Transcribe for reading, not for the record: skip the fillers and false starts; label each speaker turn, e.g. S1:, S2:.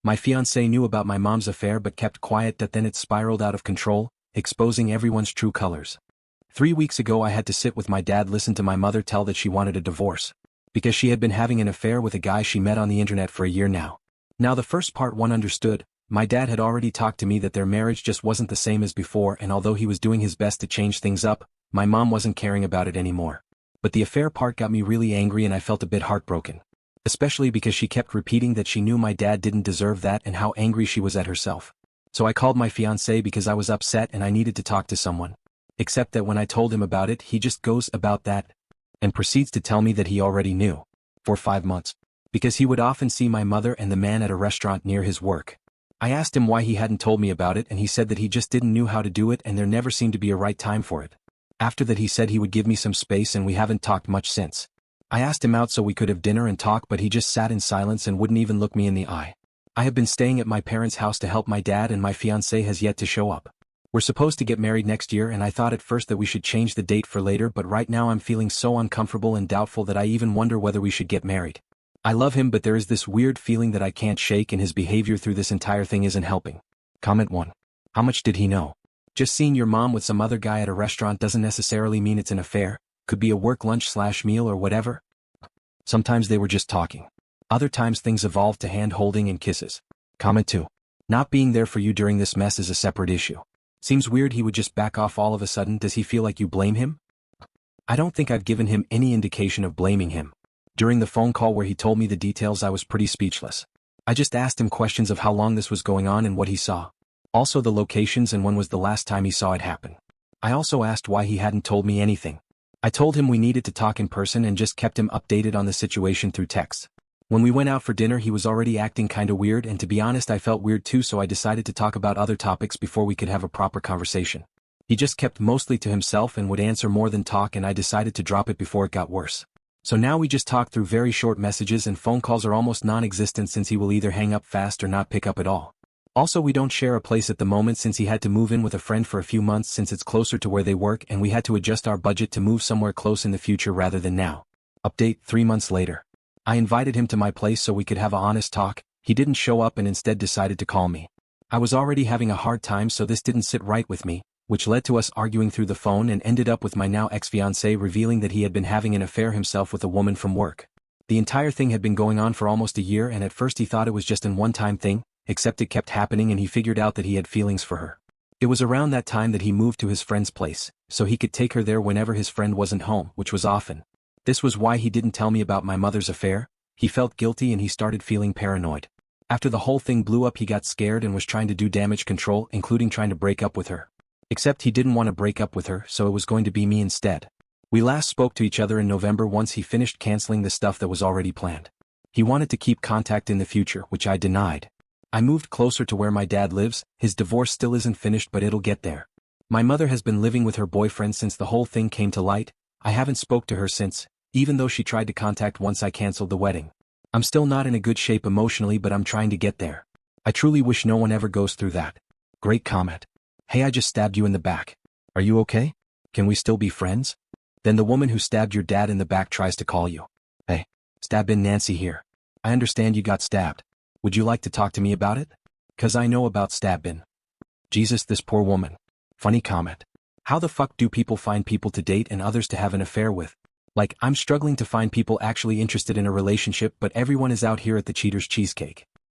S1: My fiancé knew about my mom's affair but kept quiet. Then it spiraled out of control, exposing everyone's true colors. 3 weeks ago I had to sit with my dad listen to my mother tell that she wanted a divorce, because she had been having an affair with a guy she met on the internet for a year now. Now the first part one understood, my dad had already talked to me that their marriage just wasn't the same as before, and although he was doing his best to change things up, my mom wasn't caring about it anymore. But the affair part got me really angry and I felt a bit heartbroken. Especially because she kept repeating that she knew my dad didn't deserve that and how angry she was at herself. So I called my fiancé because I was upset and I needed to talk to someone. Except that when I told him about it, he just goes about that and proceeds to tell me that he already knew. For 5 months. Because he would often see my mother and the man at a restaurant near his work. I asked him why he hadn't told me about it and he said that he just didn't know how to do it and there never seemed to be a right time for it. After that he said he would give me some space and we haven't talked much since. I asked him out so we could have dinner and talk, but he just sat in silence and wouldn't even look me in the eye. I have been staying at my parents' house to help my dad and my fiancé has yet to show up. We're supposed to get married next year and I thought at first that we should change the date for later, but right now I'm feeling so uncomfortable and doubtful that I even wonder whether we should get married. I love him but there is this weird feeling that I can't shake and his behavior through this entire thing isn't helping. Comment 1. How much did he know? Just seeing your mom with some other guy at a restaurant doesn't necessarily mean it's an affair, could be a work lunch/meal or whatever. Sometimes they were just talking. Other times things evolved to hand-holding and kisses. Comment 2. Not being there for you during this mess is a separate issue. Seems weird he would just back off all of a sudden. Does he feel like you blame him? I don't think I've given him any indication of blaming him. During the phone call where he told me the details I was pretty speechless. I just asked him questions of how long this was going on and what he saw. Also the locations and when was the last time he saw it happen. I also asked why he hadn't told me anything. I told him we needed to talk in person and just kept him updated on the situation through text. When we went out for dinner he was already acting kinda weird and to be honest I felt weird too, so I decided to talk about other topics before we could have a proper conversation. He just kept mostly to himself and would answer more than talk, and I decided to drop it before it got worse. So now we just talk through very short messages and phone calls are almost non-existent since he will either hang up fast or not pick up at all. Also we don't share a place at the moment since he had to move in with a friend for a few months since it's closer to where they work and we had to adjust our budget to move somewhere close in the future rather than now. Update 3 months later. I invited him to my place so we could have a honest talk. He didn't show up and instead decided to call me. I was already having a hard time so this didn't sit right with me, which led to us arguing through the phone and ended up with my now ex-fiancé revealing that he had been having an affair himself with a woman from work. The entire thing had been going on for almost a year and at first he thought it was just a one-time thing, except it kept happening and he figured out that he had feelings for her. It was around that time that he moved to his friend's place, so he could take her there whenever his friend wasn't home, which was often. This was why he didn't tell me about my mother's affair. He felt guilty and he started feeling paranoid. After the whole thing blew up he got scared and was trying to do damage control, including trying to break up with her. Except he didn't want to break up with her, so it was going to be me instead. We last spoke to each other in November once he finished canceling the stuff that was already planned. He wanted to keep contact in the future, which I denied. I moved closer to where my dad lives. His divorce still isn't finished but it'll get there. My mother has been living with her boyfriend since the whole thing came to light. I haven't spoke to her since, even though she tried to contact once I canceled the wedding. I'm still not in a good shape emotionally but I'm trying to get there. I truly wish no one ever goes through that. Great comment. Hey, I just stabbed you in the back. Are you okay? Can we still be friends? Then the woman who stabbed your dad in the back tries to call you. Hey, Stab-in Nancy here. I understand you got stabbed. Would you like to talk to me about it? 'Cause I know about Stab-in. Jesus, this poor woman. Funny comment. How the fuck do people find people to date and others to have an affair with? Like, I'm struggling to find people actually interested in a relationship but everyone is out here at the Cheater's Cheesecake.